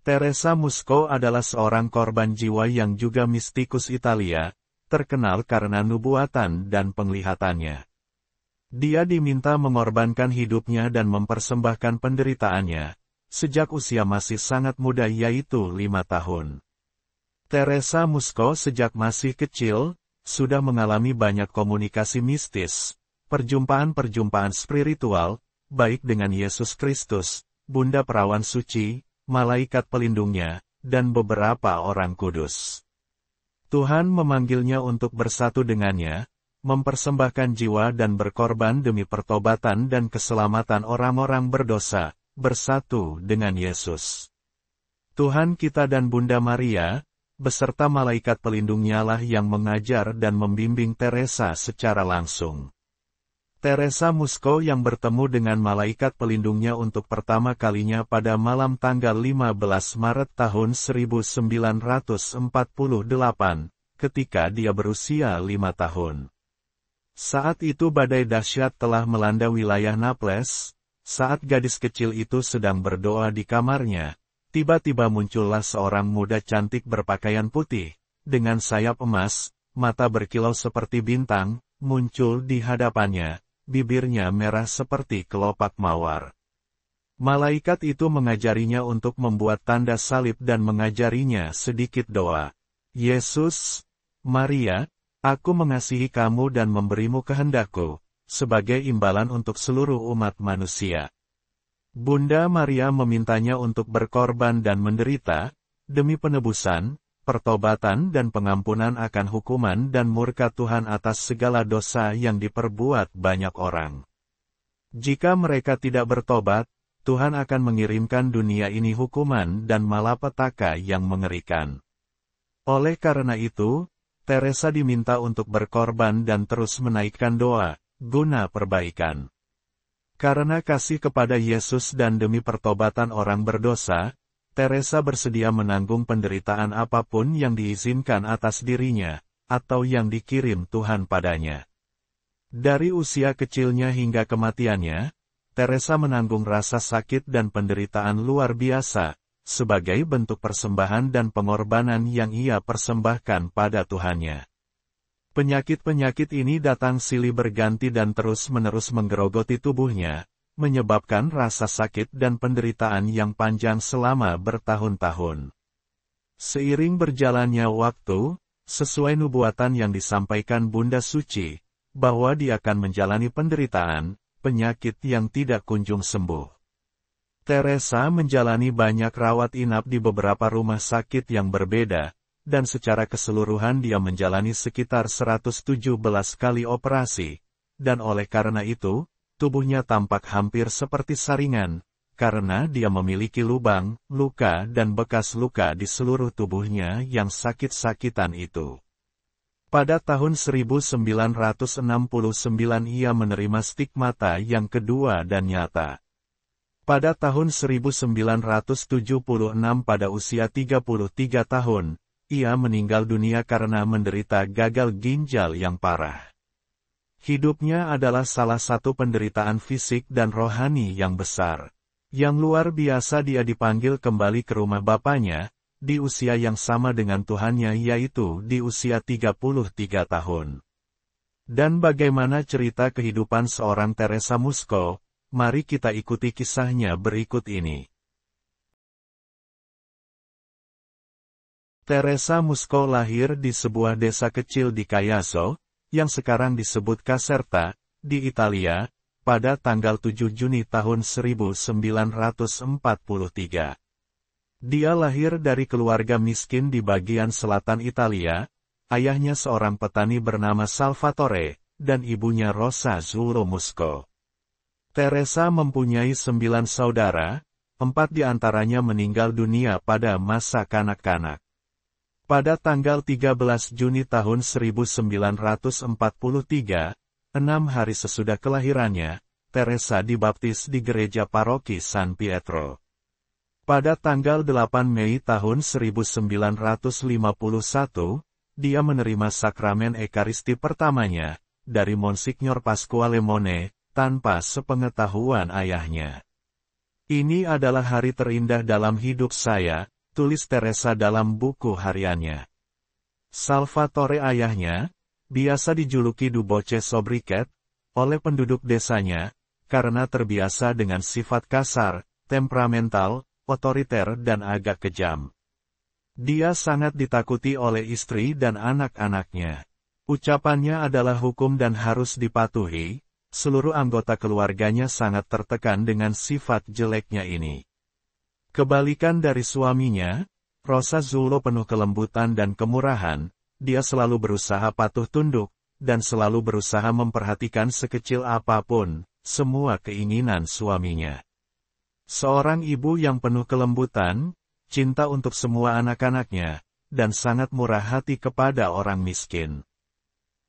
Teresa Musco adalah seorang korban jiwa yang juga mistikus Italia, terkenal karena nubuatan dan penglihatannya. Dia diminta mengorbankan hidupnya dan mempersembahkan penderitaannya, sejak usia masih sangat muda yaitu 5 tahun. Teresa Musco sejak masih kecil, sudah mengalami banyak komunikasi mistis, perjumpaan-perjumpaan spiritual, baik dengan Yesus Kristus, Bunda Perawan Suci, malaikat pelindungnya, dan beberapa orang kudus. Tuhan memanggilnya untuk bersatu dengannya, mempersembahkan jiwa dan berkorban demi pertobatan dan keselamatan orang-orang berdosa, bersatu dengan Yesus. Tuhan kita dan Bunda Maria, beserta malaikat pelindungnya lah yang mengajar dan membimbing Teresa secara langsung. Teresa Musco yang bertemu dengan malaikat pelindungnya untuk pertama kalinya pada malam tanggal 15 Maret tahun 1948, ketika dia berusia 5 tahun. Saat itu badai dahsyat telah melanda wilayah Naples. Saat gadis kecil itu sedang berdoa di kamarnya, tiba-tiba muncullah seorang muda cantik berpakaian putih, dengan sayap emas, mata berkilau seperti bintang, muncul di hadapannya. Bibirnya merah seperti kelopak mawar. Malaikat itu mengajarinya untuk membuat tanda salib dan mengajarinya sedikit doa. Yesus, Maria, aku mengasihi kamu dan memberimu kehendakku, sebagai imbalan untuk seluruh umat manusia. Bunda Maria memintanya untuk berkorban dan menderita, demi penebusan, pertobatan dan pengampunan akan hukuman dan murka Tuhan atas segala dosa yang diperbuat banyak orang. Jika mereka tidak bertobat, Tuhan akan mengirimkan dunia ini hukuman dan malapetaka yang mengerikan. Oleh karena itu, Teresa diminta untuk berkorban dan terus menaikkan doa, guna perbaikan. Karena kasih kepada Yesus dan demi pertobatan orang berdosa, Teresa bersedia menanggung penderitaan apapun yang diizinkan atas dirinya, atau yang dikirim Tuhan padanya. Dari usia kecilnya hingga kematiannya, Teresa menanggung rasa sakit dan penderitaan luar biasa, sebagai bentuk persembahan dan pengorbanan yang ia persembahkan pada Tuhannya. Penyakit-penyakit ini datang silih berganti dan terus-menerus menggerogoti tubuhnya, menyebabkan rasa sakit dan penderitaan yang panjang selama bertahun-tahun. Seiring berjalannya waktu, sesuai nubuatan yang disampaikan Bunda Suci, bahwa dia akan menjalani penderitaan, penyakit yang tidak kunjung sembuh. Teresa menjalani banyak rawat inap di beberapa rumah sakit yang berbeda, dan secara keseluruhan dia menjalani sekitar 117 kali operasi, dan oleh karena itu, tubuhnya tampak hampir seperti saringan, karena dia memiliki lubang, luka dan bekas luka di seluruh tubuhnya yang sakit-sakitan itu. Pada tahun 1969 ia menerima stigmata yang kedua dan nyata. Pada tahun 1976 pada usia 33 tahun, ia meninggal dunia karena menderita gagal ginjal yang parah. Hidupnya adalah salah satu penderitaan fisik dan rohani yang besar. Yang luar biasa dia dipanggil kembali ke rumah Bapaknya, di usia yang sama dengan Tuhannya yaitu di usia 33 tahun. Dan bagaimana cerita kehidupan seorang Teresa Musco, mari kita ikuti kisahnya berikut ini. Teresa Musco lahir di sebuah desa kecil di Cayasso, yang sekarang disebut Caserta, di Italia, pada tanggal 7 Juni tahun 1943. Dia lahir dari keluarga miskin di bagian selatan Italia, ayahnya seorang petani bernama Salvatore, dan ibunya Rosa Zuro Musco. Teresa mempunyai 9 saudara, 4 diantaranya meninggal dunia pada masa kanak-kanak. Pada tanggal 13 Juni tahun 1943, 6 hari sesudah kelahirannya, Teresa dibaptis di gereja paroki San Pietro. Pada tanggal 8 Mei tahun 1951, dia menerima sakramen Ekaristi pertamanya, dari Monsignor Pasquale Mone, tanpa sepengetahuan ayahnya. Ini adalah hari terindah dalam hidup saya, tulis Teresa dalam buku hariannya. Salvatore ayahnya, biasa dijuluki Duboce Sobriquet, oleh penduduk desanya, karena terbiasa dengan sifat kasar, temperamental, otoriter dan agak kejam. Dia sangat ditakuti oleh istri dan anak-anaknya. Ucapannya adalah hukum dan harus dipatuhi, seluruh anggota keluarganya sangat tertekan dengan sifat jeleknya ini. Kebalikan dari suaminya, Rosa Zullo penuh kelembutan dan kemurahan, dia selalu berusaha patuh tunduk, dan selalu berusaha memperhatikan sekecil apapun, semua keinginan suaminya. Seorang ibu yang penuh kelembutan, cinta untuk semua anak-anaknya, dan sangat murah hati kepada orang miskin.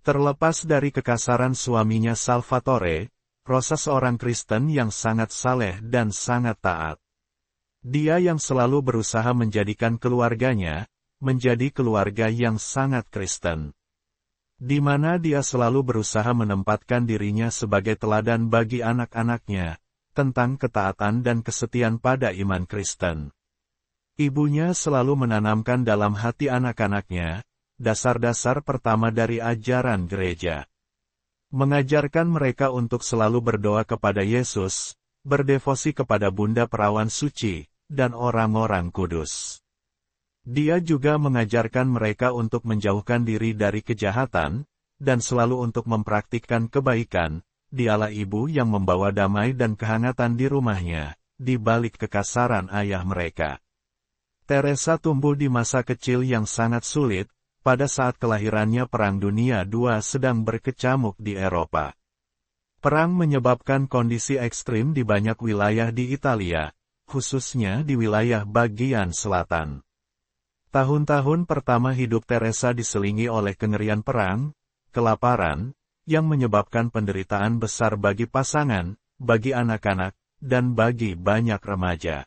Terlepas dari kekasaran suaminya Salvatore, Rosa seorang Kristen yang sangat saleh dan sangat taat. Dia yang selalu berusaha menjadikan keluarganya, menjadi keluarga yang sangat Kristen. Di mana dia selalu berusaha menempatkan dirinya sebagai teladan bagi anak-anaknya, tentang ketaatan dan kesetiaan pada iman Kristen. Ibunya selalu menanamkan dalam hati anak-anaknya, dasar-dasar pertama dari ajaran gereja. Mengajarkan mereka untuk selalu berdoa kepada Yesus, berdevosi kepada Bunda Perawan Suci, dan orang-orang kudus. Dia juga mengajarkan mereka untuk menjauhkan diri dari kejahatan, dan selalu untuk mempraktikkan kebaikan. Dialah ibu yang membawa damai dan kehangatan di rumahnya, di balik kekasaran ayah mereka. Teresa tumbuh di masa kecil yang sangat sulit, pada saat kelahirannya Perang Dunia II sedang berkecamuk di Eropa. Perang menyebabkan kondisi ekstrim di banyak wilayah di Italia, khususnya di wilayah bagian selatan. Tahun-tahun pertama hidup Teresa diselingi oleh kengerian perang, kelaparan, yang menyebabkan penderitaan besar bagi pasangan, bagi anak-anak, dan bagi banyak remaja.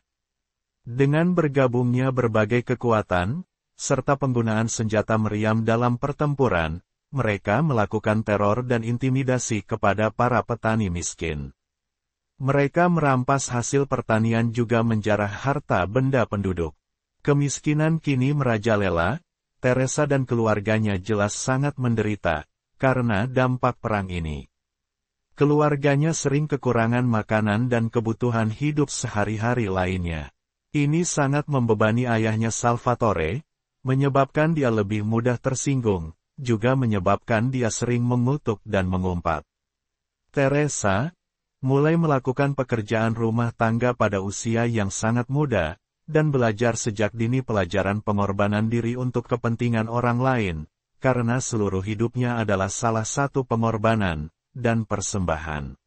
Dengan bergabungnya berbagai kekuatan, serta penggunaan senjata meriam dalam pertempuran, mereka melakukan teror dan intimidasi kepada para petani miskin. Mereka merampas hasil pertanian juga menjarah harta benda penduduk. Kemiskinan kini merajalela, Teresa dan keluarganya jelas sangat menderita, karena dampak perang ini. Keluarganya sering kekurangan makanan dan kebutuhan hidup sehari-hari lainnya. Ini sangat membebani ayahnya Salvatore, menyebabkan dia lebih mudah tersinggung, juga menyebabkan dia sering mengutuk dan mengumpat. Teresa mulai melakukan pekerjaan rumah tangga pada usia yang sangat muda, dan belajar sejak dini pelajaran pengorbanan diri untuk kepentingan orang lain, karena seluruh hidupnya adalah salah satu pengorbanan dan persembahan.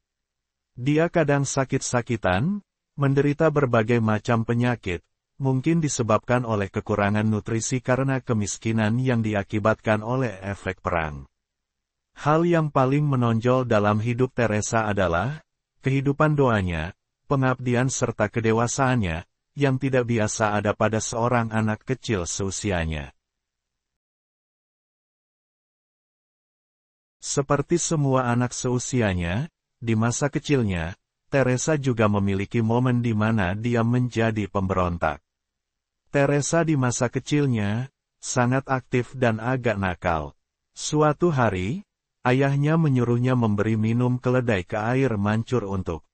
Dia kadang sakit-sakitan, menderita berbagai macam penyakit, mungkin disebabkan oleh kekurangan nutrisi karena kemiskinan yang diakibatkan oleh efek perang. Hal yang paling menonjol dalam hidup Teresa adalah kehidupan doanya, pengabdian serta kedewasaannya, yang tidak biasa ada pada seorang anak kecil seusianya. Seperti semua anak seusianya, di masa kecilnya, Teresa juga memiliki momen di mana dia menjadi pemberontak. Teresa di masa kecilnya, sangat aktif dan agak nakal. Suatu hari, ayahnya menyuruhnya memberi minum keledai ke air mancur untuk.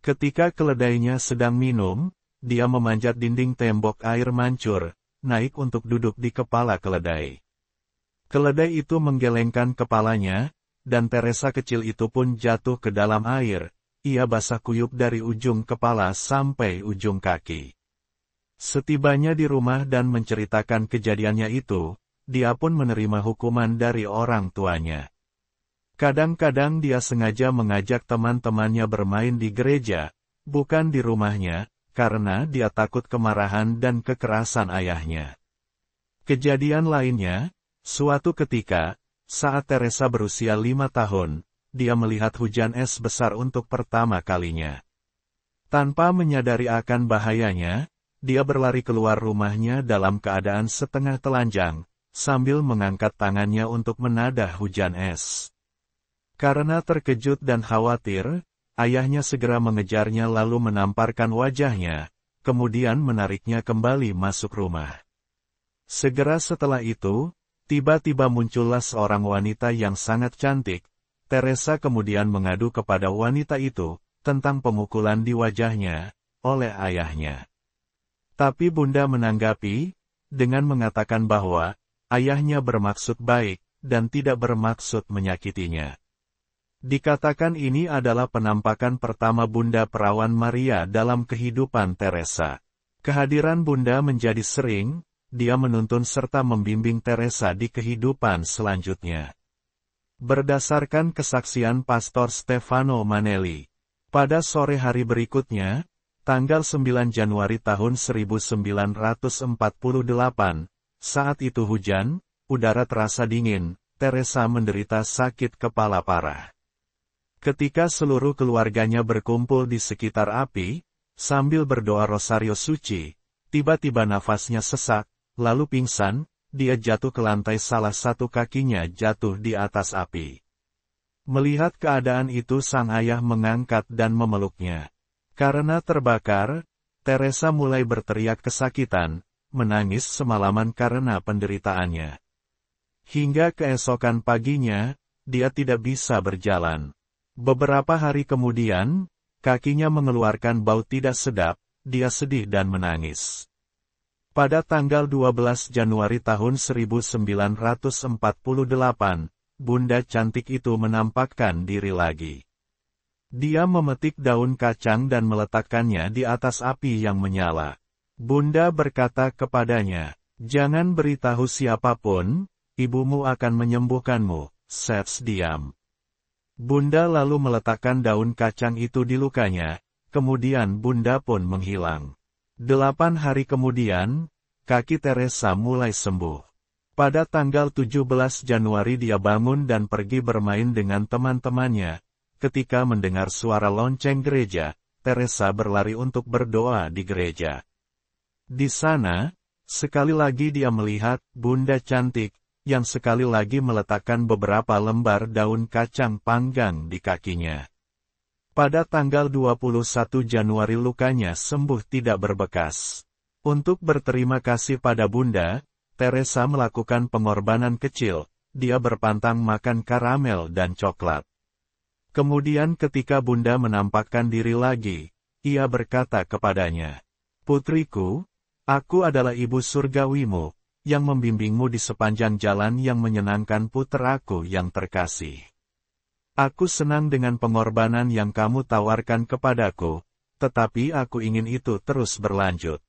Ketika keledainya sedang minum, dia memanjat dinding tembok air mancur, naik untuk duduk di kepala keledai. Keledai itu menggelengkan kepalanya, dan Teresa kecil itu pun jatuh ke dalam air. Ia basah kuyup dari ujung kepala sampai ujung kaki. Setibanya di rumah dan menceritakan kejadiannya itu, dia pun menerima hukuman dari orang tuanya. Kadang-kadang dia sengaja mengajak teman-temannya bermain di gereja, bukan di rumahnya, karena dia takut kemarahan dan kekerasan ayahnya. Kejadian lainnya, suatu ketika, saat Teresa berusia 5 tahun, dia melihat hujan es besar untuk pertama kalinya. Tanpa menyadari akan bahayanya, dia berlari keluar rumahnya dalam keadaan setengah telanjang, sambil mengangkat tangannya untuk menadah hujan es. Karena terkejut dan khawatir, ayahnya segera mengejarnya lalu menamparkan wajahnya kemudian menariknya kembali masuk rumah. Segera setelah itu, tiba-tiba muncullah seorang wanita yang sangat cantik. Teresa kemudian mengadu kepada wanita itu, tentang pemukulan di wajahnya, oleh ayahnya. Tapi Bunda menanggapi, dengan mengatakan bahwa, ayahnya bermaksud baik, dan tidak bermaksud menyakitinya. Dikatakan ini adalah penampakan pertama Bunda Perawan Maria dalam kehidupan Teresa. Kehadiran Bunda menjadi sering, dia menuntun serta membimbing Teresa di kehidupan selanjutnya. Berdasarkan kesaksian Pastor Stefano Manelli, pada sore hari berikutnya, tanggal 9 Januari tahun 1948, saat itu hujan, udara terasa dingin, Teresa menderita sakit kepala parah. Ketika seluruh keluarganya berkumpul di sekitar api, sambil berdoa rosario suci, tiba-tiba nafasnya sesak, lalu pingsan, dia jatuh ke lantai, salah satu kakinya jatuh di atas api. Melihat keadaan itu sang ayah mengangkat dan memeluknya. Karena terbakar, Teresa mulai berteriak kesakitan, menangis semalaman karena penderitaannya. Hingga keesokan paginya, dia tidak bisa berjalan. Beberapa hari kemudian, kakinya mengeluarkan bau tidak sedap, dia sedih dan menangis. Pada tanggal 12 Januari tahun 1948, Bunda cantik itu menampakkan diri lagi. Dia memetik daun kacang dan meletakkannya di atas api yang menyala. Bunda berkata kepadanya, "Jangan beritahu siapapun, ibumu akan menyembuhkanmu." Sets diam. Bunda lalu meletakkan daun kacang itu di lukanya, kemudian Bunda pun menghilang. 8 hari kemudian, kaki Teresa mulai sembuh. Pada tanggal 17 Januari dia bangun dan pergi bermain dengan teman-temannya. Ketika mendengar suara lonceng gereja, Teresa berlari untuk berdoa di gereja. Di sana, sekali lagi dia melihat Bunda cantik, yang sekali lagi meletakkan beberapa lembar daun kacang panggang di kakinya. Pada tanggal 21 Januari lukanya sembuh tidak berbekas. Untuk berterima kasih pada Bunda, Teresa melakukan pengorbanan kecil, dia berpantang makan karamel dan coklat. Kemudian ketika Bunda menampakkan diri lagi, ia berkata kepadanya, "Putriku, aku adalah ibu surgawimu, yang membimbingmu di sepanjang jalan yang menyenangkan putraku yang terkasih. Aku senang dengan pengorbanan yang kamu tawarkan kepadaku, tetapi aku ingin itu terus berlanjut."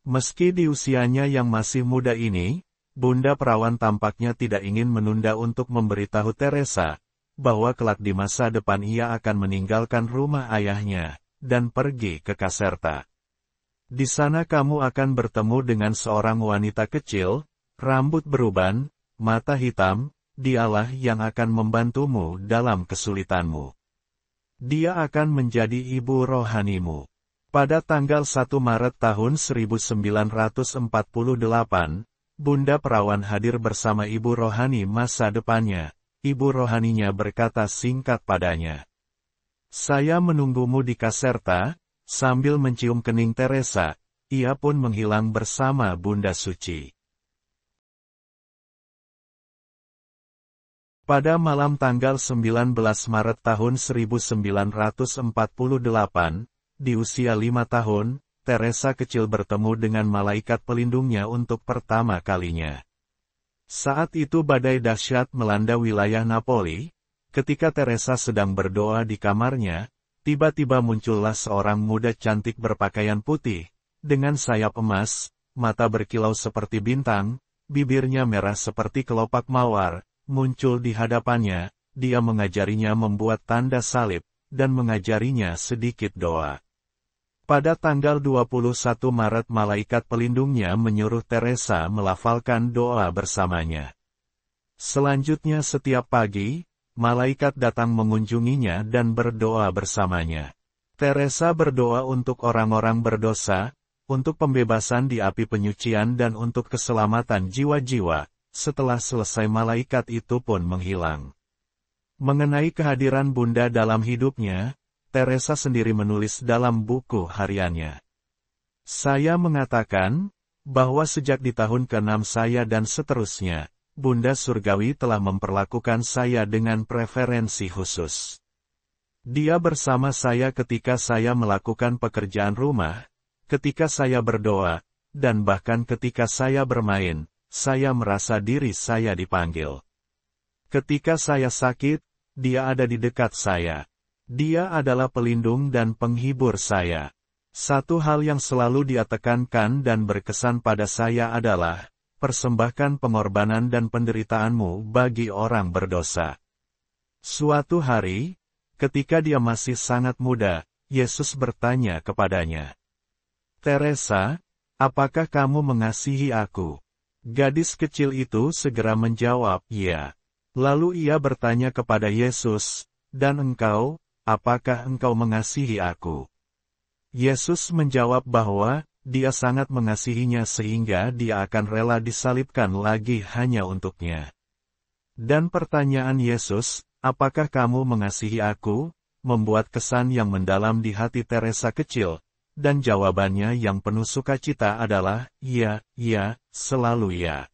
Meski di usianya yang masih muda ini, Bunda Perawan tampaknya tidak ingin menunda untuk memberitahu Teresa, bahwa kelak di masa depan ia akan meninggalkan rumah ayahnya, dan pergi ke Caserta. Di sana kamu akan bertemu dengan seorang wanita kecil, rambut beruban, mata hitam, dialah yang akan membantumu dalam kesulitanmu. Dia akan menjadi ibu rohanimu. Pada tanggal 1 Maret tahun 1948, Bunda Perawan hadir bersama ibu rohani masa depannya. Ibu rohaninya berkata singkat padanya, "Saya menunggumu di Caserta." Sambil mencium kening Teresa, ia pun menghilang bersama Bunda Suci. Pada malam tanggal 19 Maret tahun 1948, di usia 5 tahun, Teresa kecil bertemu dengan malaikat pelindungnya untuk pertama kalinya. Saat itu badai dahsyat melanda wilayah Napoli. Ketika Teresa sedang berdoa di kamarnya, tiba-tiba muncullah seorang muda cantik berpakaian putih, dengan sayap emas, mata berkilau seperti bintang, bibirnya merah seperti kelopak mawar, muncul di hadapannya, dia mengajarinya membuat tanda salib, dan mengajarinya sedikit doa. Pada tanggal 21 Maret malaikat pelindungnya menyuruh Teresa melafalkan doa bersamanya. Selanjutnya setiap pagi, malaikat datang mengunjunginya dan berdoa bersamanya. Teresa berdoa untuk orang-orang berdosa, untuk pembebasan di api penyucian dan untuk keselamatan jiwa-jiwa. Setelah selesai malaikat itu pun menghilang. Mengenai kehadiran Bunda dalam hidupnya, Teresa sendiri menulis dalam buku hariannya. Saya mengatakan, bahwa sejak di tahun ke-6 saya dan seterusnya, Bunda Surgawi telah memperlakukan saya dengan preferensi khusus. Dia bersama saya ketika saya melakukan pekerjaan rumah, ketika saya berdoa, dan bahkan ketika saya bermain, saya merasa diri saya dipanggil. Ketika saya sakit, dia ada di dekat saya. Dia adalah pelindung dan penghibur saya. Satu hal yang selalu dia tekankan dan berkesan pada saya adalah, persembahkan pengorbanan dan penderitaanmu bagi orang berdosa. Suatu hari, ketika dia masih sangat muda, Yesus bertanya kepadanya, "Teresa, apakah kamu mengasihi aku?" Gadis kecil itu segera menjawab, "Ya." Lalu ia bertanya kepada Yesus, "Dan engkau, apakah engkau mengasihi aku?" Yesus menjawab bahwa, dia sangat mengasihinya sehingga dia akan rela disalibkan lagi hanya untuknya. Dan pertanyaan Yesus, "Apakah kamu mengasihi aku?" membuat kesan yang mendalam di hati Teresa kecil, dan jawabannya yang penuh sukacita adalah, "Ya, ya, selalu ya."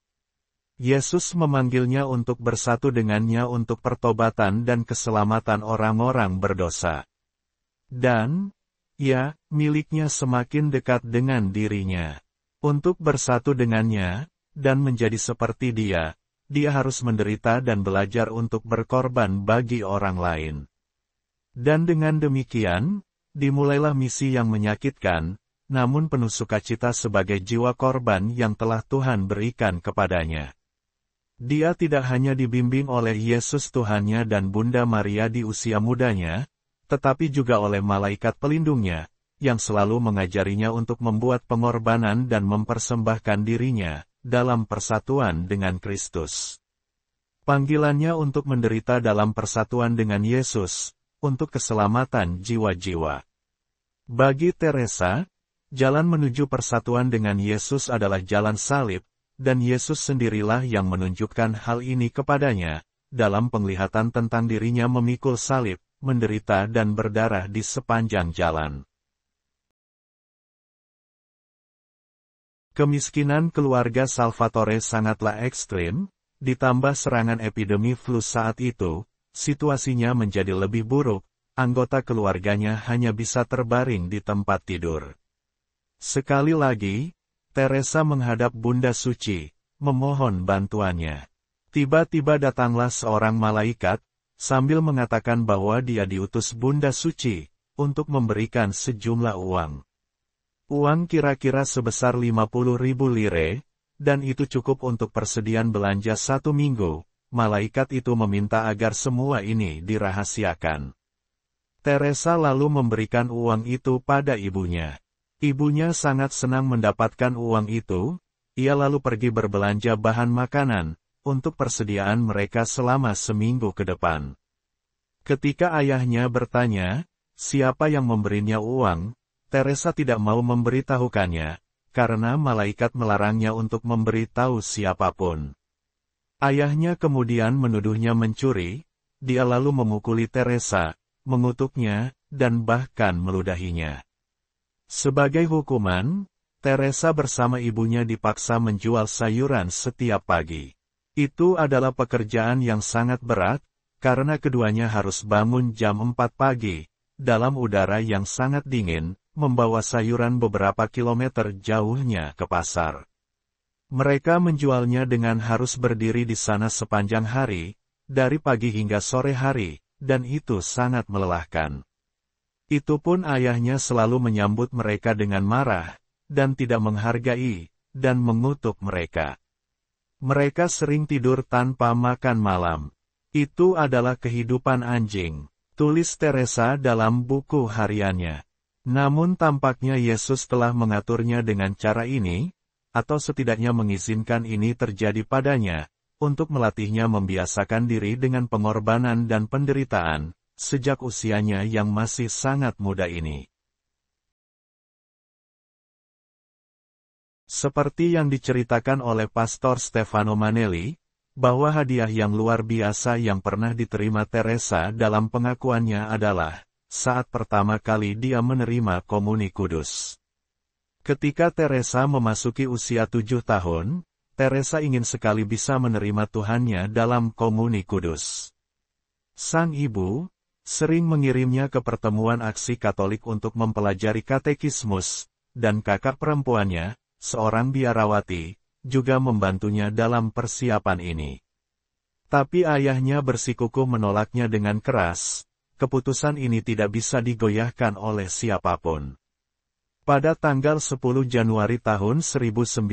Yesus memanggilnya untuk bersatu dengannya untuk pertobatan dan keselamatan orang-orang berdosa. Dan, ya, miliknya semakin dekat dengan dirinya. Untuk bersatu dengannya, dan menjadi seperti dia harus menderita dan belajar untuk berkorban bagi orang lain. Dan dengan demikian, dimulailah misi yang menyakitkan, namun penuh sukacita sebagai jiwa korban yang telah Tuhan berikan kepadanya. Dia tidak hanya dibimbing oleh Yesus Tuhannya dan Bunda Maria di usia mudanya, tetapi juga oleh malaikat pelindungnya, yang selalu mengajarinya untuk membuat pengorbanan dan mempersembahkan dirinya, dalam persatuan dengan Kristus. Panggilannya untuk menderita dalam persatuan dengan Yesus, untuk keselamatan jiwa-jiwa. Bagi Teresa, jalan menuju persatuan dengan Yesus adalah jalan salib, dan Yesus sendirilah yang menunjukkan hal ini kepadanya, dalam penglihatan tentang dirinya memikul salib, menderita dan berdarah di sepanjang jalan. Kemiskinan keluarga Salvatore sangatlah ekstrim, ditambah serangan epidemi flu saat itu, situasinya menjadi lebih buruk, anggota keluarganya hanya bisa terbaring di tempat tidur. Sekali lagi, Teresa menghadap Bunda Suci, memohon bantuannya. Tiba-tiba datanglah seorang malaikat, sambil mengatakan bahwa dia diutus Bunda Suci, untuk memberikan sejumlah uang. Uang kira-kira sebesar 50.000 lire, dan itu cukup untuk persediaan belanja 1 minggu. Malaikat itu meminta agar semua ini dirahasiakan. Teresa lalu memberikan uang itu pada ibunya. Ibunya sangat senang mendapatkan uang itu, ia lalu pergi berbelanja bahan makanan, untuk persediaan mereka selama seminggu ke depan. Ketika ayahnya bertanya, siapa yang memberinya uang, Teresa tidak mau memberitahukannya, karena malaikat melarangnya untuk memberitahu siapapun. Ayahnya kemudian menuduhnya mencuri, dia lalu memukuli Teresa, mengutuknya, dan bahkan meludahinya. Sebagai hukuman, Teresa bersama ibunya dipaksa menjual sayuran setiap pagi. Itu adalah pekerjaan yang sangat berat, karena keduanya harus bangun jam 4 pagi, dalam udara yang sangat dingin, membawa sayuran beberapa kilometer jauhnya ke pasar. Mereka menjualnya dengan harus berdiri di sana sepanjang hari, dari pagi hingga sore hari, dan itu sangat melelahkan. Itu pun ayahnya selalu menyambut mereka dengan marah, dan tidak menghargai, dan mengutuk mereka. Mereka sering tidur tanpa makan malam. Itu adalah kehidupan anjing, tulis Teresa dalam buku hariannya. Namun tampaknya Yesus telah mengaturnya dengan cara ini, atau setidaknya mengizinkan ini terjadi padanya, untuk melatihnya membiasakan diri dengan pengorbanan dan penderitaan, sejak usianya yang masih sangat muda ini. Seperti yang diceritakan oleh Pastor Stefano Manelli, bahwa hadiah yang luar biasa yang pernah diterima Teresa dalam pengakuannya adalah, saat pertama kali dia menerima Komuni Kudus. Ketika Teresa memasuki usia 7 tahun, Teresa ingin sekali bisa menerima Tuhannya dalam komuni kudus. Sang ibu sering mengirimnya ke pertemuan aksi Katolik untuk mempelajari katekismus, dan kakak perempuannya, seorang biarawati, juga membantunya dalam persiapan ini. Tapi ayahnya bersikukuh menolaknya dengan keras. Keputusan ini tidak bisa digoyahkan oleh siapapun. Pada tanggal 10 Januari tahun 1950,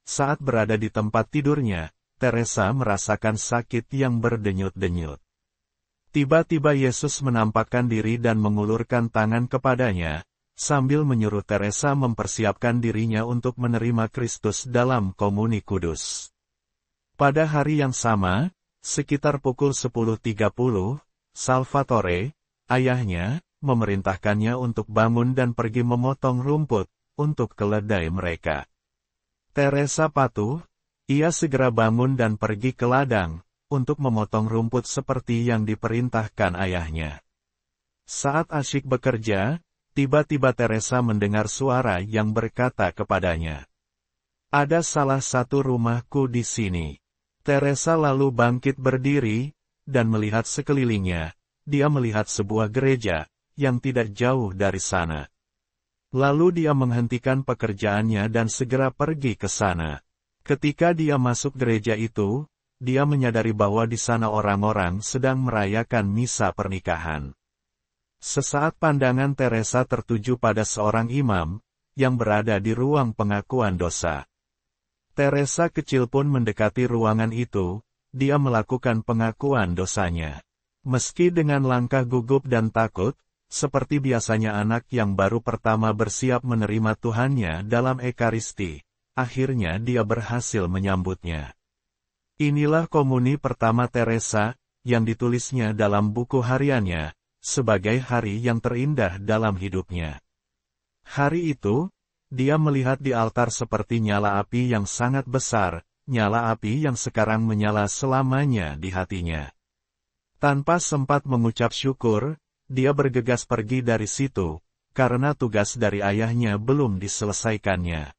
saat berada di tempat tidurnya, Teresa merasakan sakit yang berdenyut-denyut. Tiba-tiba Yesus menampakkan diri dan mengulurkan tangan kepadanya, sambil menyuruh Teresa mempersiapkan dirinya untuk menerima Kristus dalam komuni kudus. Pada hari yang sama, sekitar pukul 10.30, Salvatore, ayahnya, memerintahkannya untuk bangun dan pergi memotong rumput, untuk keledai mereka. Teresa patuh, ia segera bangun dan pergi ke ladang, untuk memotong rumput seperti yang diperintahkan ayahnya. Saat asyik bekerja, tiba-tiba Teresa mendengar suara yang berkata kepadanya, "Ada salah satu rumahku di sini." Teresa lalu bangkit berdiri, dan melihat sekelilingnya. Dia melihat sebuah gereja, yang tidak jauh dari sana. Lalu dia menghentikan pekerjaannya dan segera pergi ke sana. Ketika dia masuk gereja itu, dia menyadari bahwa di sana orang-orang sedang merayakan misa pernikahan. Sesaat pandangan Teresa tertuju pada seorang imam, yang berada di ruang pengakuan dosa. Teresa kecil pun mendekati ruangan itu, dia melakukan pengakuan dosanya. Meski dengan langkah gugup dan takut, seperti biasanya anak yang baru pertama bersiap menerima Tuhannya dalam Ekaristi, akhirnya dia berhasil menyambutnya. Inilah komuni pertama Teresa, yang ditulisnya dalam buku hariannya, sebagai hari yang terindah dalam hidupnya. Hari itu, dia melihat di altar seperti nyala api yang sangat besar, nyala api yang sekarang menyala selamanya di hatinya. Tanpa sempat mengucap syukur, dia bergegas pergi dari situ, karena tugas dari ayahnya belum diselesaikannya.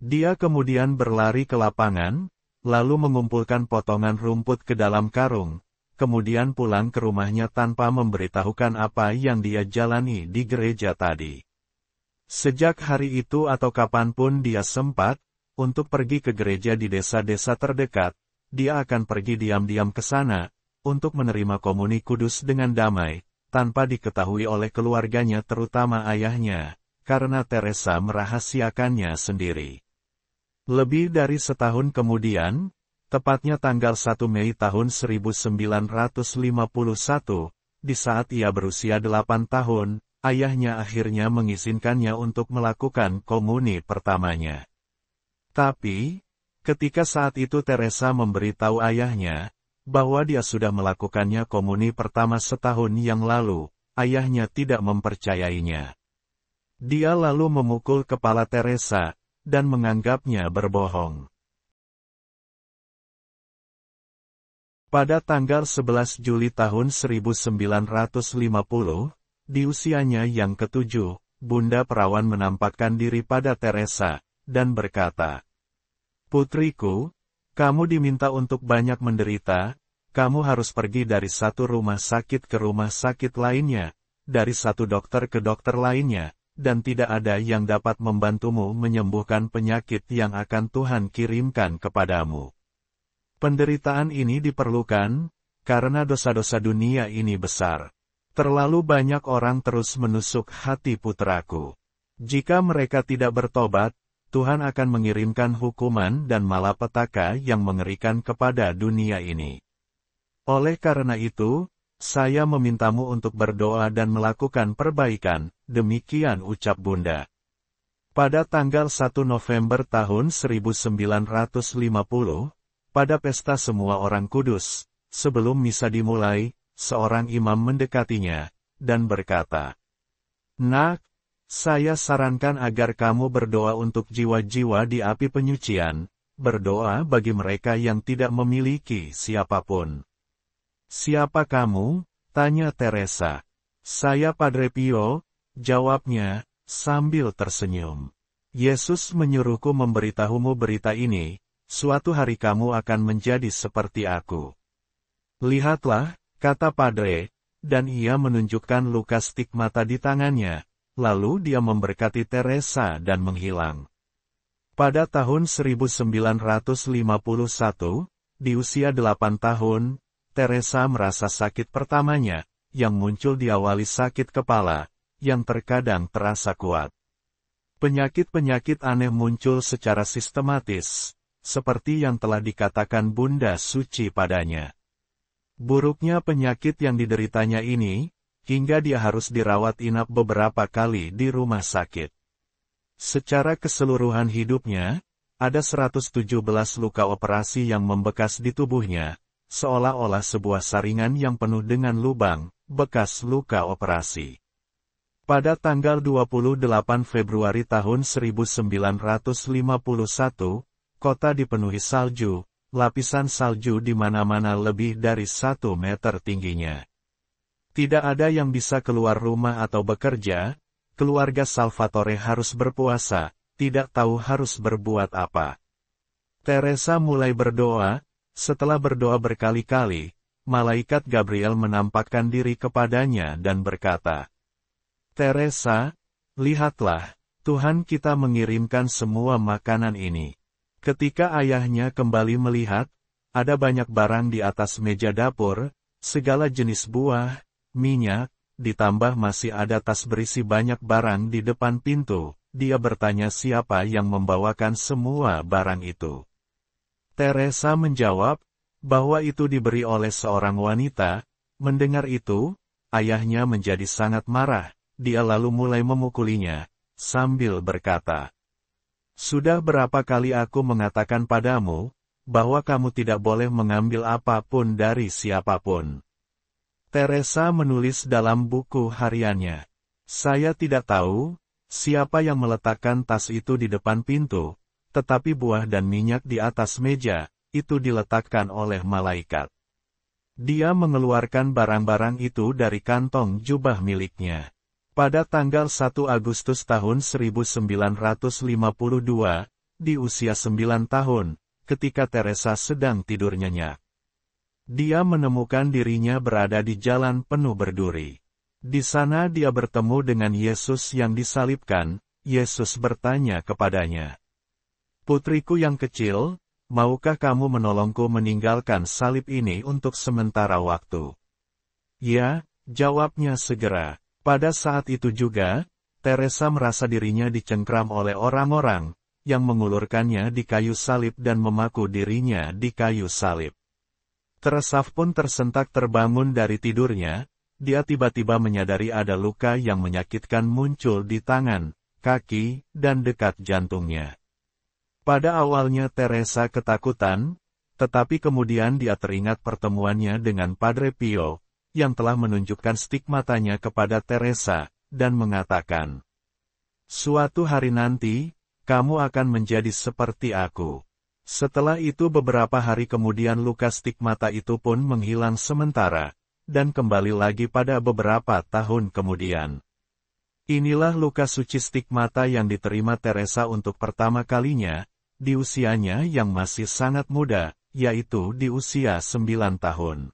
Dia kemudian berlari ke lapangan, lalu mengumpulkan potongan rumput ke dalam karung, kemudian pulang ke rumahnya tanpa memberitahukan apa yang dia jalani di gereja tadi. Sejak hari itu atau kapanpun dia sempat, untuk pergi ke gereja di desa-desa terdekat, dia akan pergi diam-diam ke sana, untuk menerima komuni kudus dengan damai, tanpa diketahui oleh keluarganya terutama ayahnya, karena Teresa merahasiakannya sendiri. Lebih dari setahun kemudian, tepatnya tanggal 1 Mei tahun 1951, di saat ia berusia 8 tahun, ayahnya akhirnya mengizinkannya untuk melakukan komuni pertamanya. Tapi, ketika saat itu Teresa memberitahu ayahnya, bahwa dia sudah melakukannya komuni pertama setahun yang lalu, ayahnya tidak mempercayainya. Dia lalu memukul kepala Teresa, dan menganggapnya berbohong. Pada tanggal 11 Juli tahun 1950, di usianya yang ke-7, Bunda Perawan menampakkan diri pada Teresa, dan berkata, "Putriku, kamu diminta untuk banyak menderita, kamu harus pergi dari satu rumah sakit ke rumah sakit lainnya, dari satu dokter ke dokter lainnya, dan tidak ada yang dapat membantumu menyembuhkan penyakit yang akan Tuhan kirimkan kepadamu. Penderitaan ini diperlukan, karena dosa-dosa dunia ini besar. Terlalu banyak orang terus menusuk hati putraku. Jika mereka tidak bertobat, Tuhan akan mengirimkan hukuman dan malapetaka yang mengerikan kepada dunia ini. Oleh karena itu, saya memintamu untuk berdoa dan melakukan perbaikan," demikian ucap Bunda. Pada tanggal 1 November tahun 1950, pada pesta semua orang kudus, sebelum misa dimulai, seorang imam mendekatinya, dan berkata, "Nak, saya sarankan agar kamu berdoa untuk jiwa-jiwa di api penyucian, berdoa bagi mereka yang tidak memiliki siapapun." "Siapa kamu?" tanya Teresa. "Saya Padre Pio," jawabnya, sambil tersenyum. Yesus menyuruhku memberitahumu berita ini, suatu hari kamu akan menjadi seperti aku. Lihatlah, kata Padre, dan ia menunjukkan luka stigmata di tangannya, lalu dia memberkati Teresa dan menghilang. Pada tahun 1951, di usia 8 tahun, Teresa merasa sakit pertamanya, yang muncul diawali sakit kepala, yang terkadang terasa kuat. Penyakit-penyakit aneh muncul secara sistematis, seperti yang telah dikatakan Bunda Suci padanya. Buruknya penyakit yang dideritanya ini, hingga dia harus dirawat inap beberapa kali di rumah sakit. Secara keseluruhan hidupnya, ada 117 luka operasi yang membekas di tubuhnya, seolah-olah sebuah saringan yang penuh dengan lubang, bekas luka operasi. Pada tanggal 28 Februari tahun 1951, kota dipenuhi salju, lapisan salju di mana-mana lebih dari 1 meter tingginya. Tidak ada yang bisa keluar rumah atau bekerja, keluarga Salvatore harus berpuasa, tidak tahu harus berbuat apa. Teresa mulai berdoa, setelah berdoa berkali-kali, malaikat Gabriel menampakkan diri kepadanya dan berkata, Teresa, lihatlah, Tuhan kita mengirimkan semua makanan ini. Ketika ayahnya kembali melihat, ada banyak barang di atas meja dapur, segala jenis buah, minyak, ditambah masih ada tas berisi banyak barang di depan pintu. Dia bertanya siapa yang membawakan semua barang itu. Teresa menjawab, bahwa itu diberi oleh seorang wanita. Mendengar itu, ayahnya menjadi sangat marah. Dia lalu mulai memukulinya, sambil berkata, Sudah berapa kali aku mengatakan padamu, bahwa kamu tidak boleh mengambil apapun dari siapapun. Teresa menulis dalam buku hariannya, Saya tidak tahu, siapa yang meletakkan tas itu di depan pintu, tetapi buah dan minyak di atas meja, itu diletakkan oleh malaikat. Dia mengeluarkan barang-barang itu dari kantong jubah miliknya. Pada tanggal 1 Agustus tahun 1952, di usia 9 tahun, ketika Teresa sedang tidur nyenyak, dia menemukan dirinya berada di jalan penuh berduri. Di sana dia bertemu dengan Yesus yang disalibkan. Yesus bertanya kepadanya, Putriku yang kecil, maukah kamu menolongku meninggalkan salib ini untuk sementara waktu? Ya, jawabnya segera. Pada saat itu juga, Teresa merasa dirinya dicengkram oleh orang-orang, yang mengulurkannya di kayu salib dan memaku dirinya di kayu salib. Teresa pun tersentak terbangun dari tidurnya, dia tiba-tiba menyadari ada luka yang menyakitkan muncul di tangan, kaki, dan dekat jantungnya. Pada awalnya Teresa ketakutan, tetapi kemudian dia teringat pertemuannya dengan Padre Pio, yang telah menunjukkan stigmatanya kepada Teresa, dan mengatakan, Suatu hari nanti, kamu akan menjadi seperti aku. Setelah itu beberapa hari kemudian luka stigmata itu pun menghilang sementara, dan kembali lagi pada beberapa tahun kemudian. Inilah luka suci stigmata yang diterima Teresa untuk pertama kalinya, di usianya yang masih sangat muda, yaitu di usia 9 tahun.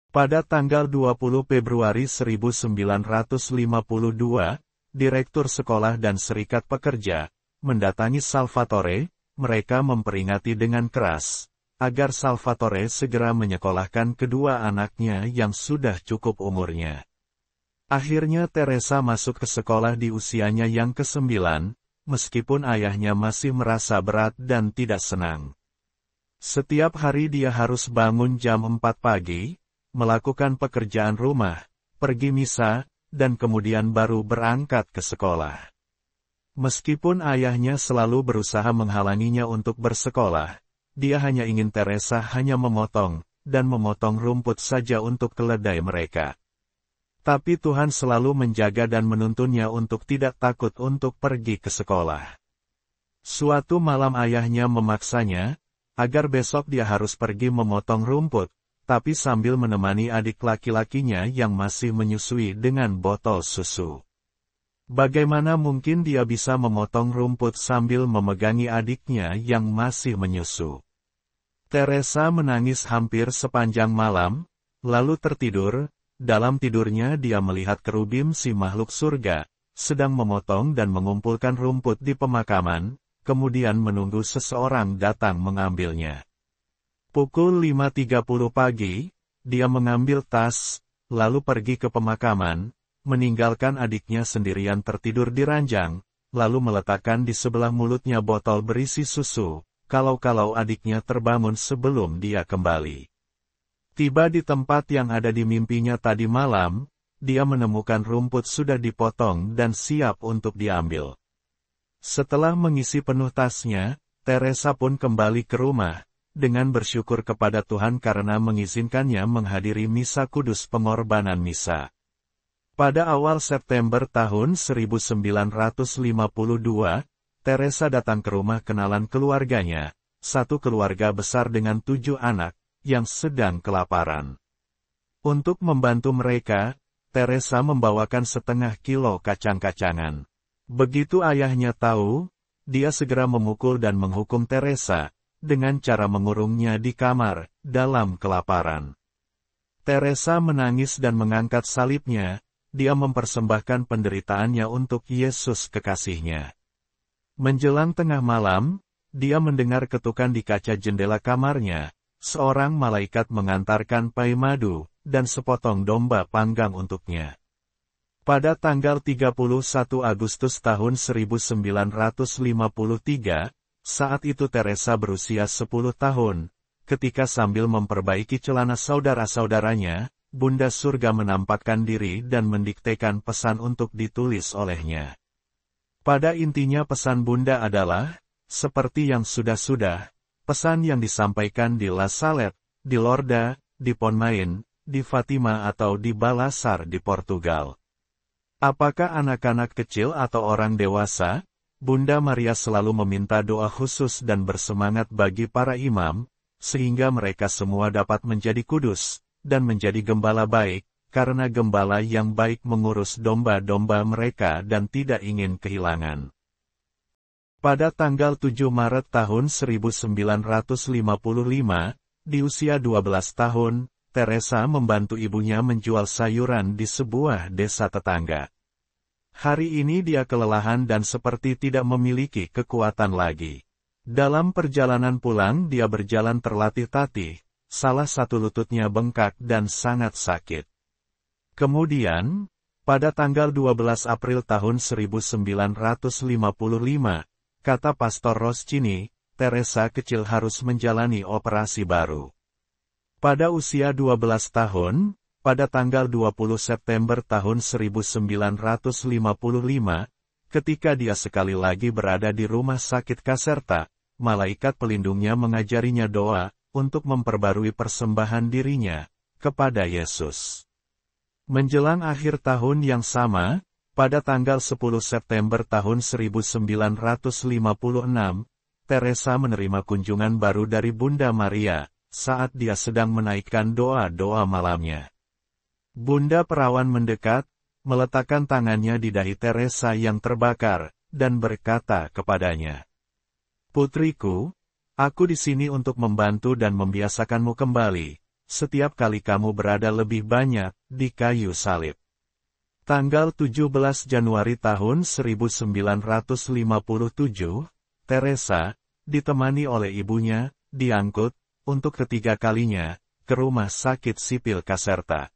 Pada tanggal 20 Februari 1952, Direktur Sekolah dan Serikat Pekerja mendatangi Salvatore. Mereka memperingati dengan keras, agar Salvatore segera menyekolahkan kedua anaknya yang sudah cukup umurnya. Akhirnya Teresa masuk ke sekolah di usianya yang ke-9, meskipun ayahnya masih merasa berat dan tidak senang. Setiap hari dia harus bangun jam 4 pagi, melakukan pekerjaan rumah, pergi misa, dan kemudian baru berangkat ke sekolah. Meskipun ayahnya selalu berusaha menghalanginya untuk bersekolah, dia hanya ingin Teresa hanya memotong rumput saja untuk keledai mereka. Tapi Tuhan selalu menjaga dan menuntunnya untuk tidak takut untuk pergi ke sekolah. Suatu malam ayahnya memaksanya, agar besok dia harus pergi memotong rumput, tapi sambil menemani adik laki-lakinya yang masih menyusui dengan botol susu. Bagaimana mungkin dia bisa memotong rumput sambil memegangi adiknya yang masih menyusu? Teresa menangis hampir sepanjang malam, lalu tertidur. Dalam tidurnya dia melihat kerubim si makhluk surga, sedang memotong dan mengumpulkan rumput di pemakaman, kemudian menunggu seseorang datang mengambilnya. Pukul 5.30 pagi, dia mengambil tas, lalu pergi ke pemakaman, meninggalkan adiknya sendirian tertidur di ranjang, lalu meletakkan di sebelah mulutnya botol berisi susu, kalau-kalau adiknya terbangun sebelum dia kembali. Tiba di tempat yang ada di mimpinya tadi malam, dia menemukan rumput sudah dipotong dan siap untuk diambil. Setelah mengisi penuh tasnya, Teresa pun kembali ke rumah, dengan bersyukur kepada Tuhan karena mengizinkannya menghadiri misa kudus pengorbanan misa. Pada awal September tahun 1952, Teresa datang ke rumah kenalan keluarganya, satu keluarga besar dengan 7 anak, yang sedang kelaparan. Untuk membantu mereka, Teresa membawakan setengah kilo kacang-kacangan. Begitu ayahnya tahu, dia segera memukul dan menghukum Teresa, dengan cara mengurungnya di kamar, dalam kelaparan. Teresa menangis dan mengangkat salibnya, dia mempersembahkan penderitaannya untuk Yesus kekasihnya. Menjelang tengah malam, dia mendengar ketukan di kaca jendela kamarnya. Seorang malaikat mengantarkan pai madu, dan sepotong domba panggang untuknya. Pada tanggal 31 Agustus tahun 1953, saat itu Teresa berusia 10 tahun, ketika sambil memperbaiki celana saudara-saudaranya, Bunda Surga menampakkan diri dan mendiktekan pesan untuk ditulis olehnya. Pada intinya pesan Bunda adalah, seperti yang sudah-sudah, pesan yang disampaikan di La Salette, di Lorda, di Pontmain, di Fatima atau di Balasar di Portugal. Apakah anak-anak kecil atau orang dewasa? Bunda Maria selalu meminta doa khusus dan bersemangat bagi para imam, sehingga mereka semua dapat menjadi kudus, dan menjadi gembala baik, karena gembala yang baik mengurus domba-domba mereka dan tidak ingin kehilangan. Pada tanggal 7 Maret tahun 1955, di usia 12 tahun, Teresa membantu ibunya menjual sayuran di sebuah desa tetangga. Hari ini dia kelelahan dan seperti tidak memiliki kekuatan lagi. Dalam perjalanan pulang dia berjalan terlatih-tatih, salah satu lututnya bengkak dan sangat sakit. Kemudian, pada tanggal 12 April tahun 1955, kata Pastor Roschini, Teresa kecil harus menjalani operasi baru. Pada usia 12 tahun, pada tanggal 20 September tahun 1955, ketika dia sekali lagi berada di rumah sakit Caserta, malaikat pelindungnya mengajarinya doa, untuk memperbarui persembahan dirinya, kepada Yesus. Menjelang akhir tahun yang sama, pada tanggal 10 September tahun 1956, Teresa menerima kunjungan baru dari Bunda Maria, saat dia sedang menaikkan doa-doa malamnya. Bunda Perawan mendekat, meletakkan tangannya di dahi Teresa yang terbakar, dan berkata kepadanya, "Putriku, aku di sini untuk membantu dan membiasakanmu kembali, setiap kali kamu berada lebih banyak di kayu salib." Tanggal 17 Januari tahun 1957, Teresa, ditemani oleh ibunya, diangkut, untuk ketiga kalinya, ke rumah sakit sipil Caserta.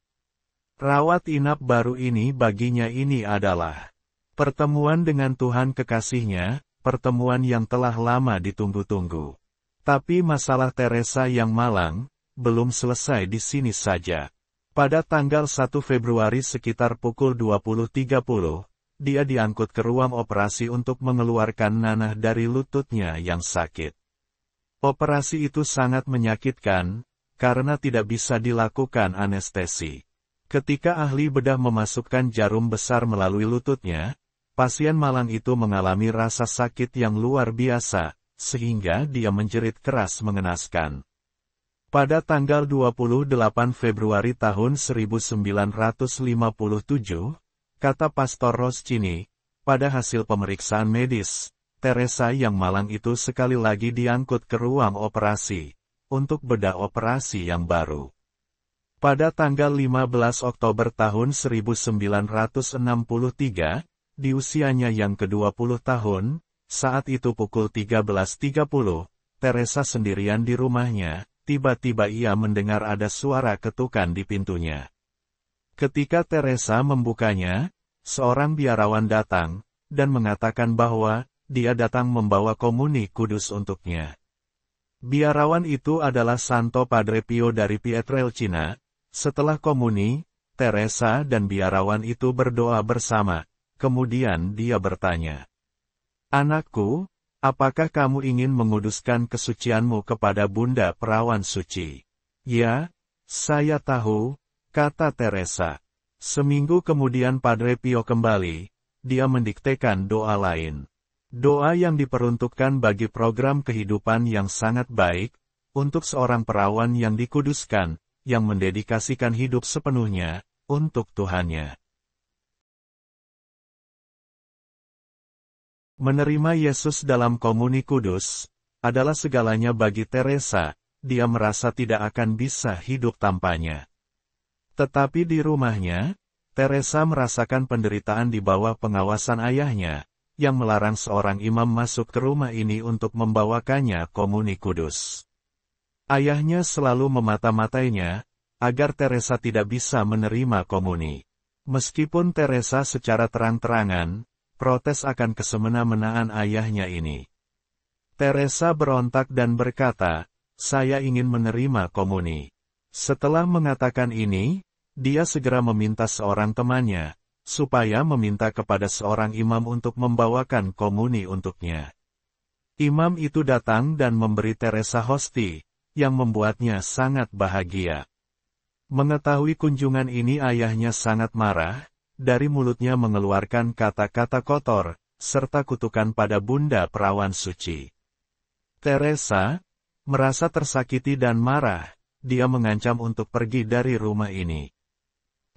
Rawat inap baru ini baginya ini adalah pertemuan dengan Tuhan kekasihnya, pertemuan yang telah lama ditunggu-tunggu. Tapi masalah Teresa yang malang, belum selesai di sini saja. Pada tanggal 1 Februari sekitar pukul 20.30, dia diangkut ke ruang operasi untuk mengeluarkan nanah dari lututnya yang sakit. Operasi itu sangat menyakitkan, karena tidak bisa dilakukan anestesi. Ketika ahli bedah memasukkan jarum besar melalui lututnya, pasien malang itu mengalami rasa sakit yang luar biasa, sehingga dia menjerit keras mengenaskan. Pada tanggal 28 Februari tahun 1957, kata Pastor Roschini, pada hasil pemeriksaan medis, Teresa yang malang itu sekali lagi diangkut ke ruang operasi, untuk bedah operasi yang baru. Pada tanggal 15 Oktober tahun 1963, di usianya yang ke-20 tahun, saat itu pukul 13.30, Teresa sendirian di rumahnya. Tiba-tiba ia mendengar ada suara ketukan di pintunya. Ketika Teresa membukanya, seorang biarawan datang, dan mengatakan bahwa dia datang membawa komuni kudus untuknya. Biarawan itu adalah Santo Padre Pio dari Pietrelcina. Setelah komuni, Teresa dan biarawan itu berdoa bersama, kemudian dia bertanya, "Anakku, apakah kamu ingin menguduskan kesucianmu kepada Bunda Perawan Suci?" "Ya, saya tahu," kata Teresa. Seminggu kemudian Padre Pio kembali, dia mendiktekan doa lain. Doa yang diperuntukkan bagi program kehidupan yang sangat baik, untuk seorang perawan yang dikuduskan, yang mendedikasikan hidup sepenuhnya, untuk Tuhannya. Menerima Yesus dalam komuni kudus, adalah segalanya bagi Teresa, dia merasa tidak akan bisa hidup tanpanya. Tetapi di rumahnya, Teresa merasakan penderitaan di bawah pengawasan ayahnya, yang melarang seorang imam masuk ke rumah ini untuk membawakannya komuni kudus. Ayahnya selalu memata-matainya, agar Teresa tidak bisa menerima komuni. Meskipun Teresa secara terang-terangan, protes akan kesemena-menaan ayahnya ini. Teresa berontak dan berkata, "Saya ingin menerima komuni." Setelah mengatakan ini, dia segera meminta seorang temannya, supaya meminta kepada seorang imam untuk membawakan komuni untuknya. Imam itu datang dan memberi Teresa hosti, yang membuatnya sangat bahagia. Mengetahui kunjungan ini ayahnya sangat marah, dari mulutnya mengeluarkan kata-kata kotor, serta kutukan pada Bunda Perawan Suci. Teresa merasa tersakiti dan marah, dia mengancam untuk pergi dari rumah ini.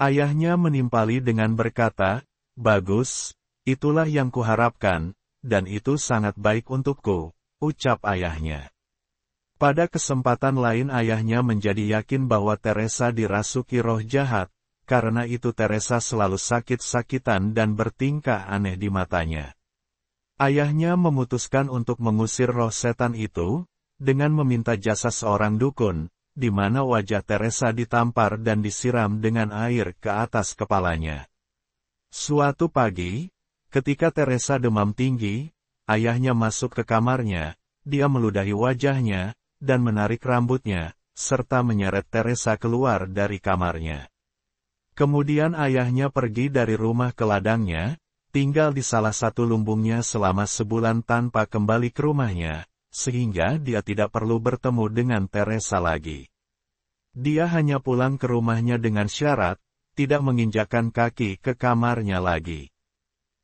Ayahnya menimpali dengan berkata, "Bagus, itulah yang kuharapkan, dan itu sangat baik untukku," ucap ayahnya. Pada kesempatan lain ayahnya menjadi yakin bahwa Teresa dirasuki roh jahat, karena itu Teresa selalu sakit-sakitan dan bertingkah aneh di matanya. Ayahnya memutuskan untuk mengusir roh setan itu, dengan meminta jasa seorang dukun, di mana wajah Teresa ditampar dan disiram dengan air ke atas kepalanya. Suatu pagi, ketika Teresa demam tinggi, ayahnya masuk ke kamarnya, dia meludahi wajahnya, dan menarik rambutnya, serta menyeret Teresa keluar dari kamarnya. Kemudian ayahnya pergi dari rumah ke ladangnya, tinggal di salah satu lumbungnya selama sebulan tanpa kembali ke rumahnya, sehingga dia tidak perlu bertemu dengan Teresa lagi. Dia hanya pulang ke rumahnya dengan syarat, tidak menginjakkan kaki ke kamarnya lagi.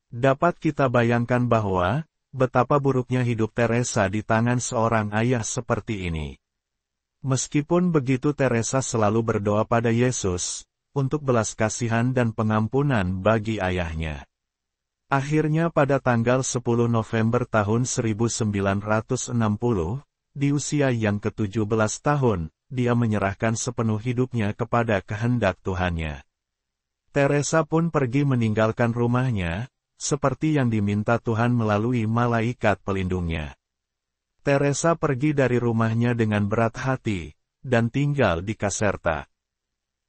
Dapat kita bayangkan bahwa, betapa buruknya hidup Teresa di tangan seorang ayah seperti ini. Meskipun begitu Teresa selalu berdoa pada Yesus, untuk belas kasihan dan pengampunan bagi ayahnya. Akhirnya pada tanggal 10 November tahun 1960, di usia yang ke-17 tahun, dia menyerahkan sepenuh hidupnya kepada kehendak Tuhannya. Teresa pun pergi meninggalkan rumahnya, seperti yang diminta Tuhan melalui malaikat pelindungnya. Teresa pergi dari rumahnya dengan berat hati, dan tinggal di Caserta.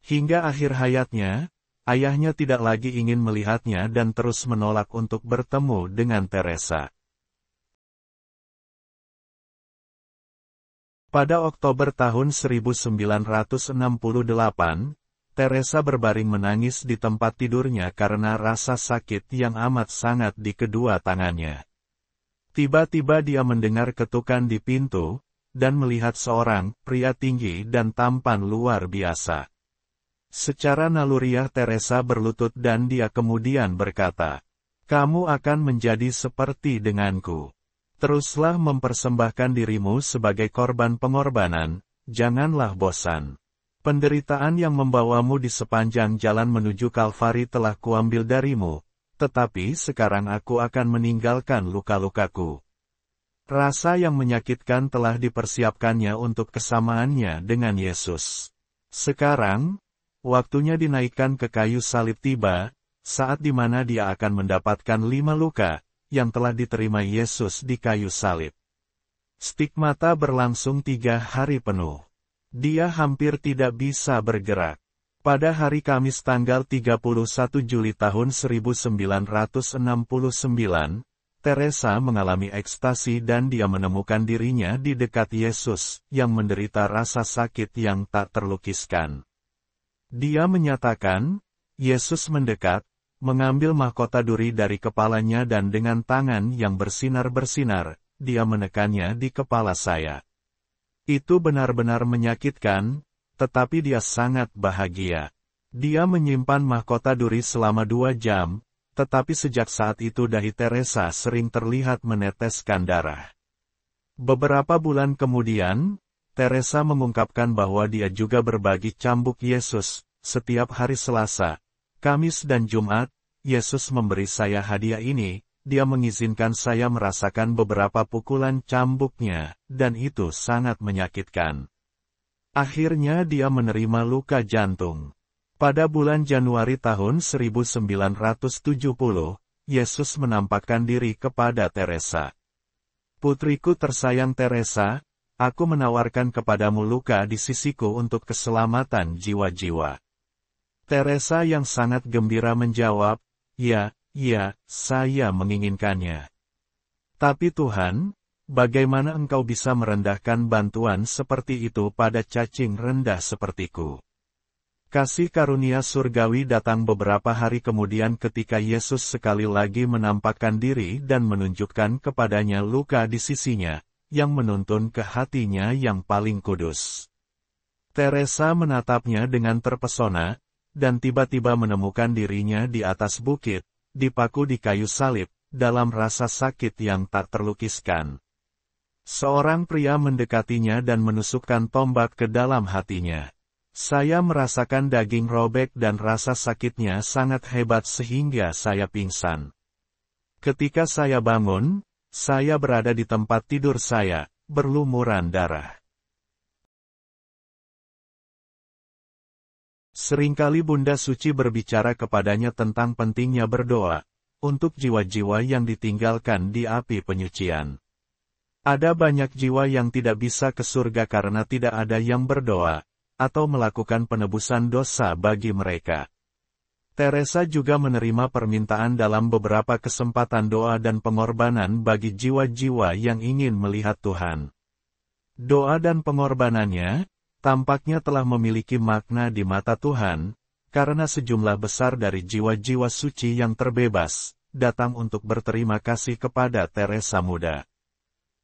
Hingga akhir hayatnya, ayahnya tidak lagi ingin melihatnya dan terus menolak untuk bertemu dengan Teresa. Pada Oktober tahun 1968, Teresa berbaring menangis di tempat tidurnya karena rasa sakit yang amat sangat di kedua tangannya. Tiba-tiba dia mendengar ketukan di pintu, dan melihat seorang pria tinggi dan tampan luar biasa. Secara naluriah Teresa berlutut dan dia kemudian berkata, "Kamu akan menjadi seperti denganku. Teruslah mempersembahkan dirimu sebagai korban pengorbanan, janganlah bosan. Penderitaan yang membawamu di sepanjang jalan menuju Kalvari telah kuambil darimu, tetapi sekarang aku akan meninggalkan luka-lukaku. Rasa yang menyakitkan telah dipersiapkannya untuk kesamaannya dengan Yesus. Sekarang, waktunya dinaikkan ke kayu salib tiba, saat di mana dia akan mendapatkan 5 luka, yang telah diterima Yesus di kayu salib. Stigmata berlangsung 3 hari penuh. Dia hampir tidak bisa bergerak. Pada hari Kamis tanggal 31 Juli tahun 1969, Teresa mengalami ekstasi dan dia menemukan dirinya di dekat Yesus, yang menderita rasa sakit yang tak terlukiskan. Dia menyatakan, Yesus mendekat, mengambil mahkota duri dari kepalanya dan dengan tangan yang bersinar-bersinar, dia menekannya di kepala saya. Itu benar-benar menyakitkan, tetapi dia sangat bahagia. Dia menyimpan mahkota duri selama 2 jam, tetapi sejak saat itu dahi Teresa sering terlihat meneteskan darah. Beberapa bulan kemudian, Teresa mengungkapkan bahwa dia juga berbagi cambuk Yesus. Setiap hari Selasa, Kamis dan Jumat, Yesus memberi saya hadiah ini, dia mengizinkan saya merasakan beberapa pukulan cambuknya, dan itu sangat menyakitkan. Akhirnya dia menerima luka jantung. Pada bulan Januari tahun 1970, Yesus menampakkan diri kepada Teresa. Putriku tersayang Teresa, aku menawarkan kepadamu luka di sisiku untuk keselamatan jiwa-jiwa. Teresa yang sangat gembira menjawab, ya, saya menginginkannya. Tapi Tuhan, bagaimana engkau bisa merendahkan bantuan seperti itu pada cacing rendah sepertiku? Kasih karunia surgawi datang beberapa hari kemudian ketika Yesus sekali lagi menampakkan diri dan menunjukkan kepadanya luka di sisinya, yang menuntun ke hatinya yang paling kudus. Teresa menatapnya dengan terpesona, dan tiba-tiba menemukan dirinya di atas bukit, dipaku di kayu salib, dalam rasa sakit yang tak terlukiskan. Seorang pria mendekatinya dan menusukkan tombak ke dalam hatinya. Saya merasakan daging robek dan rasa sakitnya sangat hebat sehingga saya pingsan. Ketika saya bangun, saya berada di tempat tidur saya, berlumuran darah. Seringkali Bunda Suci berbicara kepadanya tentang pentingnya berdoa, untuk jiwa-jiwa yang ditinggalkan di api penyucian. Ada banyak jiwa yang tidak bisa ke surga karena tidak ada yang berdoa, atau melakukan penebusan dosa bagi mereka. Teresa juga menerima permintaan dalam beberapa kesempatan doa dan pengorbanan bagi jiwa-jiwa yang ingin melihat Tuhan. Doa dan pengorbanannya, tampaknya telah memiliki makna di mata Tuhan, karena sejumlah besar dari jiwa-jiwa suci yang terbebas, datang untuk berterima kasih kepada Teresa muda.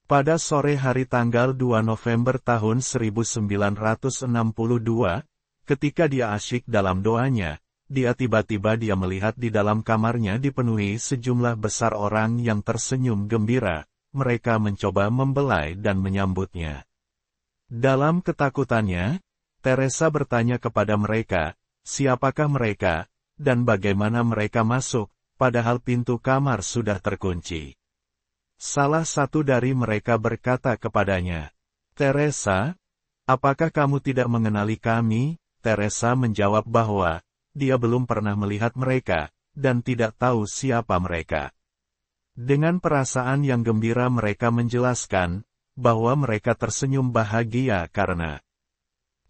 Pada sore hari tanggal 2 November tahun 1962, ketika dia asyik dalam doanya, tiba-tiba dia melihat di dalam kamarnya dipenuhi sejumlah besar orang yang tersenyum gembira, mereka mencoba membelai dan menyambutnya. Dalam ketakutannya, Teresa bertanya kepada mereka, siapakah mereka, dan bagaimana mereka masuk, padahal pintu kamar sudah terkunci. Salah satu dari mereka berkata kepadanya, Teresa, apakah kamu tidak mengenali kami? Teresa menjawab bahwa, dia belum pernah melihat mereka, dan tidak tahu siapa mereka. Dengan perasaan yang gembira mereka menjelaskan, bahwa mereka tersenyum bahagia karena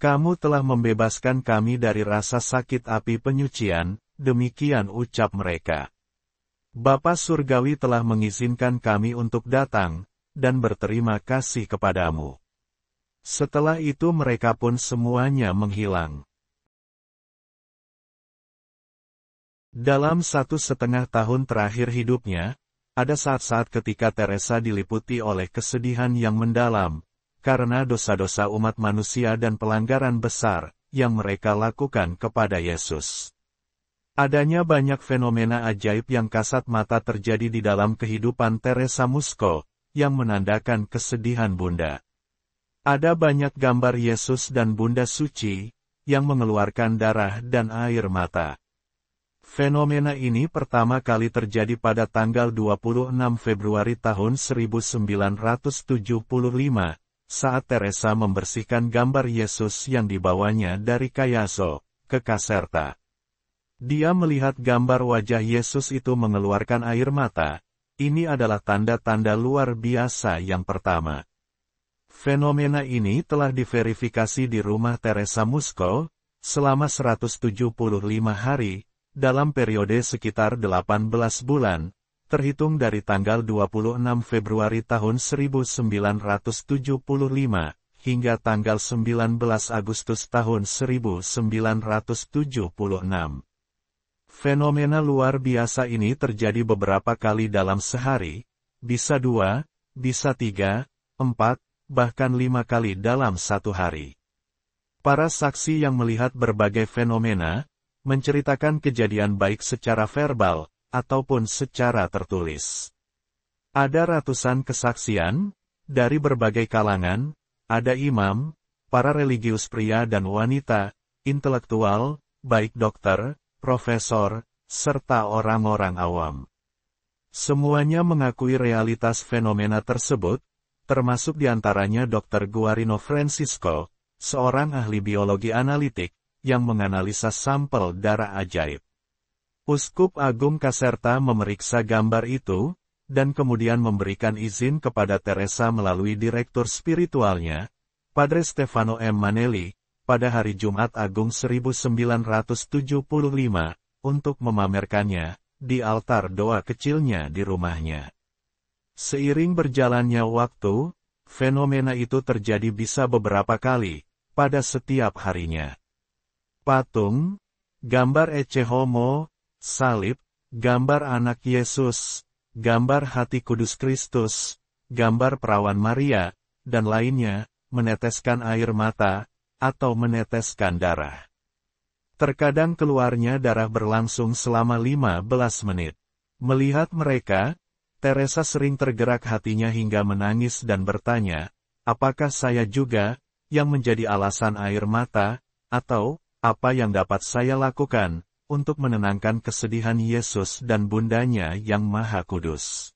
kamu telah membebaskan kami dari rasa sakit api penyucian, demikian ucap mereka. Bapa Surgawi telah mengizinkan kami untuk datang, dan berterima kasih kepadamu. Setelah itu mereka pun semuanya menghilang. Dalam 1,5 tahun terakhir hidupnya, ada saat-saat ketika Teresa diliputi oleh kesedihan yang mendalam, karena dosa-dosa umat manusia dan pelanggaran besar, yang mereka lakukan kepada Yesus. Adanya banyak fenomena ajaib yang kasat mata terjadi di dalam kehidupan Teresa Musco, yang menandakan kesedihan Bunda. Ada banyak gambar Yesus dan Bunda Suci, yang mengeluarkan darah dan air mata. Fenomena ini pertama kali terjadi pada tanggal 26 Februari tahun 1975, saat Teresa membersihkan gambar Yesus yang dibawanya dari Cayazo ke Caserta. Dia melihat gambar wajah Yesus itu mengeluarkan air mata. Ini adalah tanda-tanda luar biasa yang pertama. Fenomena ini telah diverifikasi di rumah Teresa Musco selama 175 hari, dalam periode sekitar 18 bulan, terhitung dari tanggal 26 Februari tahun 1975, hingga tanggal 19 Agustus tahun 1976. Fenomena luar biasa ini terjadi beberapa kali dalam sehari, bisa 2, bisa 3, 4, bahkan 5 kali dalam satu hari. Para saksi yang melihat berbagai fenomena, menceritakan kejadian baik secara verbal, ataupun secara tertulis. Ada ratusan kesaksian, dari berbagai kalangan, ada imam, para religius pria dan wanita, intelektual, baik dokter, profesor, serta orang-orang awam. Semuanya mengakui realitas fenomena tersebut, termasuk diantaranya Dr. Guarino Francisco, seorang ahli biologi analitik, yang menganalisa sampel darah ajaib. Uskup Agung Caserta memeriksa gambar itu, dan kemudian memberikan izin kepada Teresa melalui direktur spiritualnya, Padre Stefano M. Manelli, pada hari Jumat Agung 1975, untuk memamerkannya, di altar doa kecilnya di rumahnya. Seiring berjalannya waktu, fenomena itu terjadi bisa beberapa kali, pada setiap harinya. Patung, gambar Ecce Homo, salib, gambar anak Yesus, gambar hati kudus Kristus, gambar perawan Maria, dan lainnya, meneteskan air mata, atau meneteskan darah. Terkadang keluarnya darah berlangsung selama 15 menit. Melihat mereka, Teresa sering tergerak hatinya hingga menangis dan bertanya, apakah saya juga, yang menjadi alasan air mata, atau, apa yang dapat saya lakukan, untuk menenangkan kesedihan Yesus dan bundanya yang maha kudus.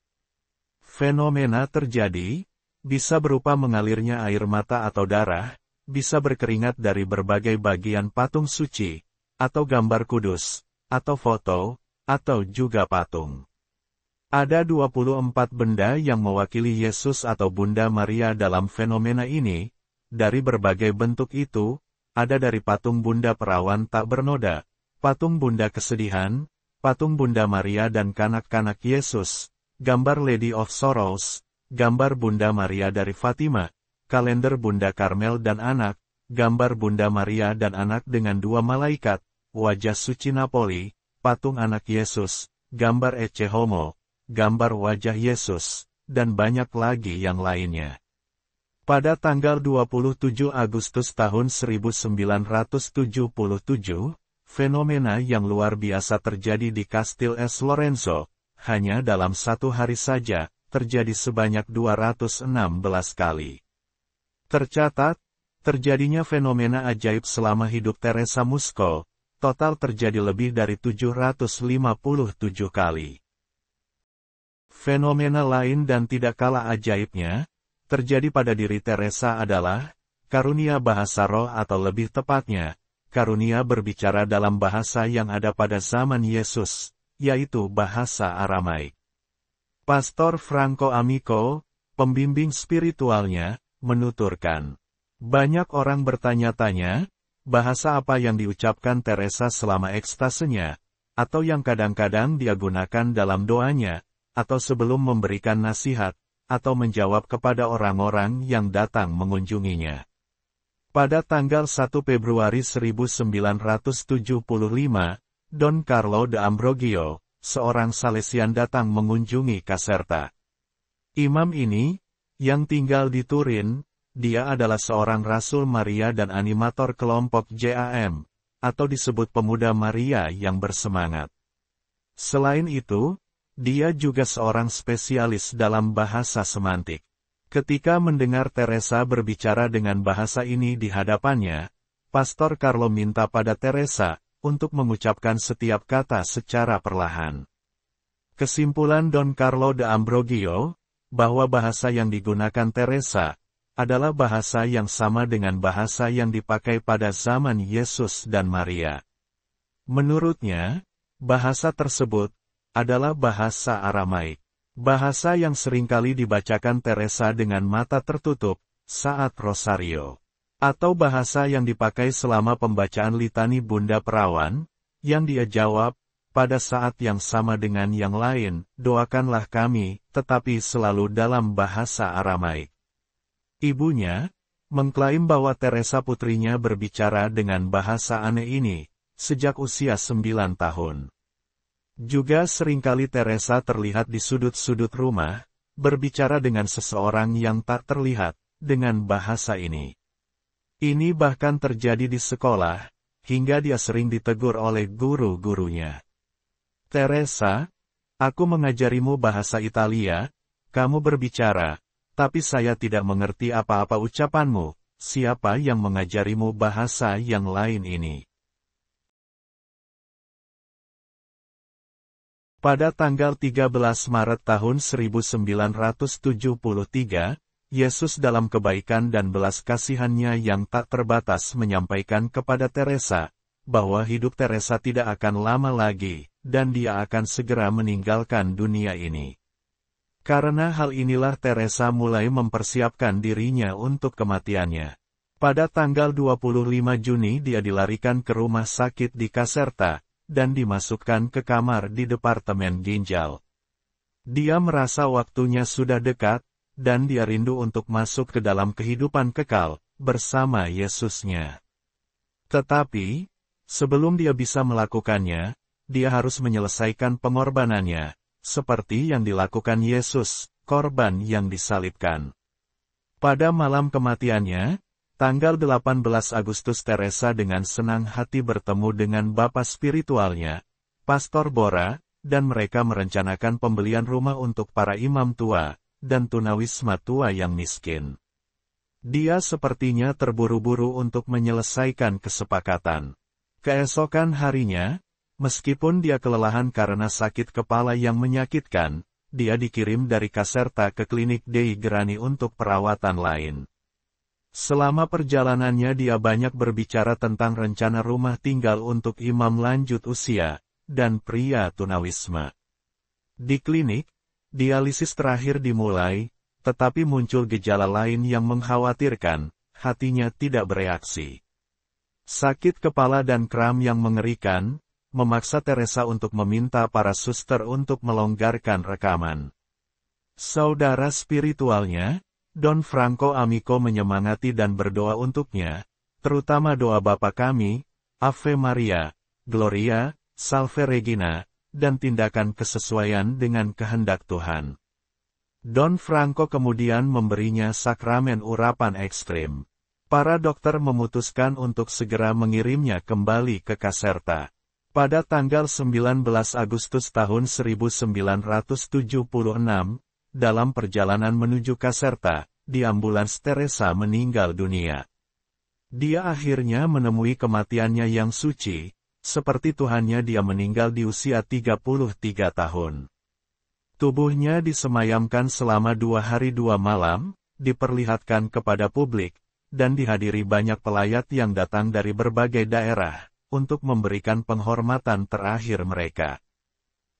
Fenomena terjadi, bisa berupa mengalirnya air mata atau darah, bisa berkeringat dari berbagai bagian patung suci, atau gambar kudus, atau foto, atau juga patung. Ada 24 benda yang mewakili Yesus atau Bunda Maria dalam fenomena ini. Dari berbagai bentuk itu, ada dari patung Bunda Perawan tak bernoda, patung Bunda Kesedihan, patung Bunda Maria dan kanak-kanak Yesus, gambar Lady of Sorrows, gambar Bunda Maria dari Fatima, kalender Bunda Karmel dan anak, gambar Bunda Maria dan anak dengan dua malaikat, wajah suci Napoli, patung anak Yesus, gambar Ecce Homo, gambar wajah Yesus, dan banyak lagi yang lainnya. Pada tanggal 27 Agustus tahun 1977, fenomena yang luar biasa terjadi di Kastil S. Lorenzo, hanya dalam satu hari saja, terjadi sebanyak 216 kali. Tercatat, terjadinya fenomena ajaib selama hidup Teresa Musco, total terjadi lebih dari 757 kali. Fenomena lain dan tidak kalah ajaibnya, terjadi pada diri Teresa adalah, karunia bahasa roh atau lebih tepatnya, karunia berbicara dalam bahasa yang ada pada zaman Yesus, yaitu bahasa Aramaik. Pastor Franco Amico, pembimbing spiritualnya, menuturkan, banyak orang bertanya-tanya, bahasa apa yang diucapkan Teresa selama ekstasenya, atau yang kadang-kadang dia gunakan dalam doanya, atau sebelum memberikan nasihat, atau menjawab kepada orang-orang yang datang mengunjunginya. Pada tanggal 1 Februari 1975, Don Carlo de Ambrogio, seorang Salesian datang mengunjungi Caserta. Imam ini, yang tinggal di Turin, dia adalah seorang Rasul Maria dan animator kelompok JAM, atau disebut Pemuda Maria yang bersemangat. Selain itu, dia juga seorang spesialis dalam bahasa semantik. Ketika mendengar Teresa berbicara dengan bahasa ini di hadapannya, Pastor Carlo minta pada Teresa untuk mengucapkan setiap kata secara perlahan. Kesimpulan Don Carlo de Ambrogio, bahwa bahasa yang digunakan Teresa adalah bahasa yang sama dengan bahasa yang dipakai pada zaman Yesus dan Maria. Menurutnya, bahasa tersebut adalah bahasa Aramaik. Bahasa yang seringkali dibacakan Teresa dengan mata tertutup saat rosario. Atau bahasa yang dipakai selama pembacaan litani Bunda Perawan, yang dia jawab, pada saat yang sama dengan yang lain, doakanlah kami, tetapi selalu dalam bahasa Aramaik. Ibunya mengklaim bahwa Teresa putrinya berbicara dengan bahasa aneh ini sejak usia 9 tahun. Juga seringkali Teresa terlihat di sudut-sudut rumah, berbicara dengan seseorang yang tak terlihat, dengan bahasa ini. Ini bahkan terjadi di sekolah, hingga dia sering ditegur oleh guru-gurunya. Teresa, aku mengajarimu bahasa Italia, kamu berbicara, tapi saya tidak mengerti apa-apa ucapanmu, siapa yang mengajarimu bahasa yang lain ini? Pada tanggal 13 Maret tahun 1973, Yesus dalam kebaikan dan belas kasihannya yang tak terbatas menyampaikan kepada Teresa, bahwa hidup Teresa tidak akan lama lagi, dan dia akan segera meninggalkan dunia ini. Karena hal inilah Teresa mulai mempersiapkan dirinya untuk kematiannya. Pada tanggal 25 Juni dia dilarikan ke rumah sakit di Caserta, dan dimasukkan ke kamar di Departemen Ginjal. Dia merasa waktunya sudah dekat, dan dia rindu untuk masuk ke dalam kehidupan kekal, bersama Yesusnya. Tetapi, sebelum dia bisa melakukannya, dia harus menyelesaikan pengorbanannya, seperti yang dilakukan Yesus, korban yang disalibkan. Pada malam kematiannya, tanggal 18 Agustus Teresa dengan senang hati bertemu dengan bapa spiritualnya, Pastor Bora, dan mereka merencanakan pembelian rumah untuk para imam tua, dan tunawisma tua yang miskin. Dia sepertinya terburu-buru untuk menyelesaikan kesepakatan. Keesokan harinya, meskipun dia kelelahan karena sakit kepala yang menyakitkan, dia dikirim dari Caserta ke klinik Dei Grani untuk perawatan lain. Selama perjalanannya dia banyak berbicara tentang rencana rumah tinggal untuk imam lanjut usia, dan pria tunawisma. Di klinik, dialisis terakhir dimulai, tetapi muncul gejala lain yang mengkhawatirkan, hatinya tidak bereaksi. Sakit kepala dan kram yang mengerikan, memaksa Teresa untuk meminta para suster untuk melonggarkan rekaman. Saudara spiritualnya, Don Franco Amico menyemangati dan berdoa untuknya, terutama doa Bapa kami, Ave Maria, Gloria, Salve Regina, dan tindakan kesesuaian dengan kehendak Tuhan. Don Franco kemudian memberinya sakramen urapan ekstrim. Para dokter memutuskan untuk segera mengirimnya kembali ke Caserta. Pada tanggal 19 Agustus tahun 1976, dalam perjalanan menuju Caserta, di ambulans Teresa meninggal dunia. Dia akhirnya menemui kematiannya yang suci, seperti Tuhannya dia meninggal di usia 33 tahun. Tubuhnya disemayamkan selama 2 hari 2 malam, diperlihatkan kepada publik, dan dihadiri banyak pelayat yang datang dari berbagai daerah, untuk memberikan penghormatan terakhir mereka.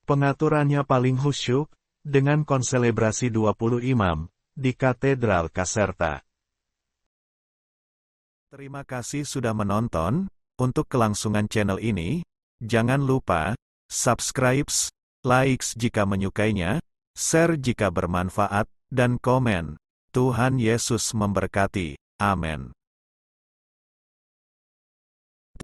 Pengaturannya paling khusyuk, dengan konselebrasi 20 imam, di Katedral Caserta. Terima kasih sudah menonton. Untuk kelangsungan channel ini, jangan lupa subscribe, like jika menyukainya, share jika bermanfaat, dan komen. Tuhan Yesus memberkati. Amin.